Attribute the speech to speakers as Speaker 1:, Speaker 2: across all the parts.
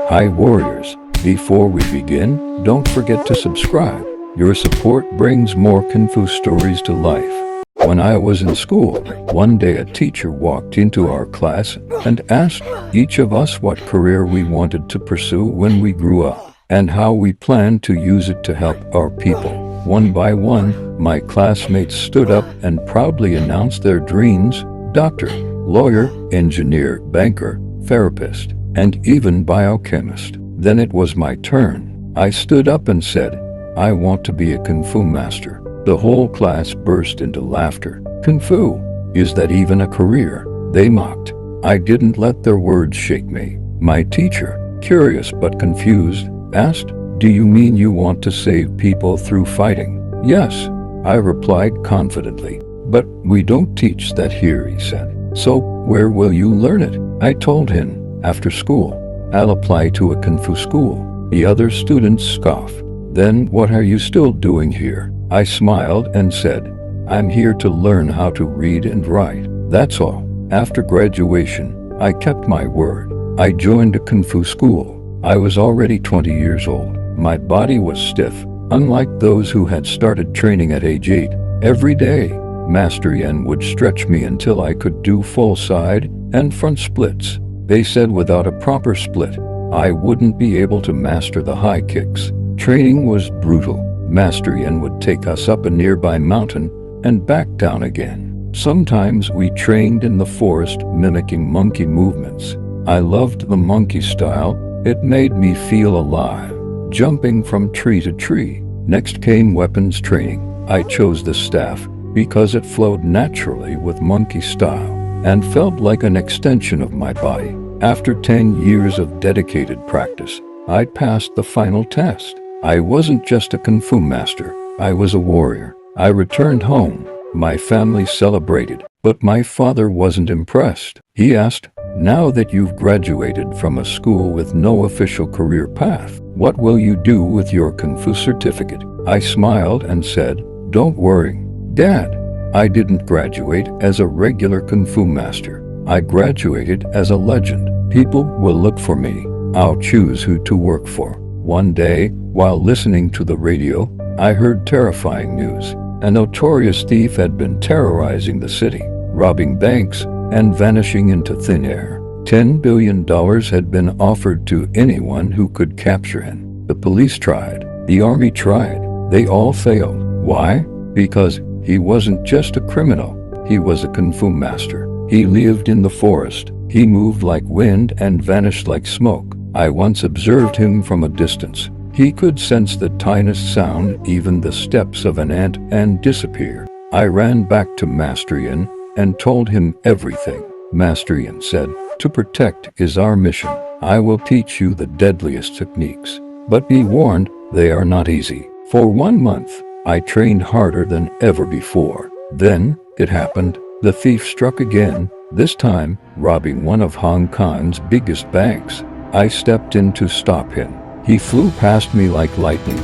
Speaker 1: Hi warriors, before we begin, don't forget to subscribe. Your support brings more Kungfu stories to life. When I was in school, one day a teacher walked into our class and asked each of us what career we wanted to pursue when we grew up, and how we planned to use it to help our people. One by one, my classmates stood up and proudly announced their dreams: doctor, lawyer, engineer, banker, therapist, and even biochemist. Then it was my turn. I stood up and said, "I want to be a Kungfu master." The whole class burst into laughter. "Kungfu? Is that even a career?" they mocked. I didn't let their words shake me. My teacher, curious but confused, asked, "Do you mean you want to save people through fighting?" "Yes," I replied confidently. "But we don't teach that here," he said. "So where will you learn it?" I told him, "After school. I'll apply to a Kungfu school." The other students scoffed. "Then what are you still doing here?" I smiled and said, "I'm here to learn how to read and write. That's all." After graduation, I kept my word. I joined a Kungfu school. I was already 20 years old. My body was stiff, unlike those who had started training at age 8. Every day, Master Yen would stretch me until I could do full side and front splits. They said without a proper split, I wouldn't be able to master the high kicks. Training was brutal. Master Yen would take us up a nearby mountain and back down again. Sometimes we trained in the forest, mimicking monkey movements. I loved the monkey style. It made me feel alive, jumping from tree to tree. Next came weapons training. I chose the staff because it flowed naturally with monkey style and felt like an extension of my body. After 10 years of dedicated practice, I passed the final test. I wasn't just a Kungfu master, I was a warrior. I returned home. My family celebrated, but my father wasn't impressed. He asked, "Now that you've graduated from a school with no official career path, what will you do with your Kungfu certificate?" I smiled and said, "Don't worry, Dad. I didn't graduate as a regular Kungfu master. I graduated as a legend. People will look for me. I'll choose who to work for." One day, while listening to the radio, I heard terrifying news. A notorious thief had been terrorizing the city, robbing banks and vanishing into thin air. $10 billion had been offered to anyone who could capture him. The police tried. The army tried. They all failed. Why? Because he wasn't just a criminal. He was a Kungfu master. He lived in the forest. He moved like wind and vanished like smoke. I once observed him from a distance. He could sense the tiniest sound, even the steps of an ant, and disappear. I ran back to Master Yen and told him everything. Master Yen said, "To protect is our mission. I will teach you the deadliest techniques. But be warned, they are not easy." For 1 month, I trained harder than ever before. Then, it happened. The thief struck again, this time robbing one of Hong Kong's biggest banks. I stepped in to stop him. He flew past me like lightning.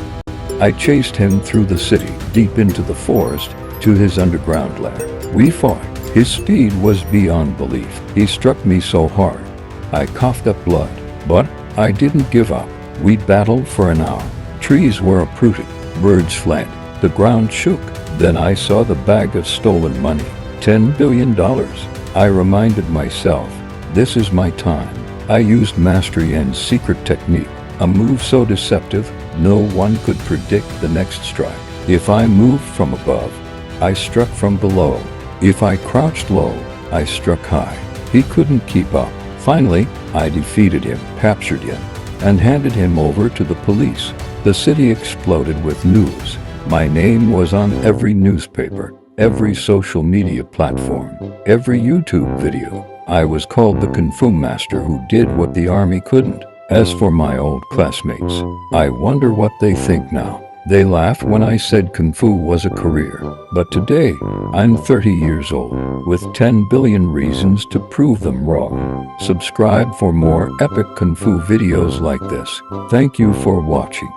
Speaker 1: I chased him through the city, deep into the forest, to his underground lair. We fought. His speed was beyond belief. He struck me so hard, I coughed up blood. But I didn't give up. We battled for an hour. Trees were uprooted. Birds fled. The ground shook. Then I saw the bag of stolen money. $10 billion. I reminded myself, this is my time. I used Master Yen's secret technique, a move so deceptive, no one could predict the next strike. If I moved from above, I struck from below. If I crouched low, I struck high. He couldn't keep up. Finally, I defeated him, captured him, and handed him over to the police. The city exploded with news. My name was on every newspaper, every social media platform, every YouTube video. I was called the Kungfu master who did what the army couldn't. As for my old classmates, I wonder what they think now. They laughed when I said Kungfu was a career. But today, I'm 30 years old, with 10 billion reasons to prove them wrong. Subscribe for more epic Kungfu videos like this. Thank you for watching.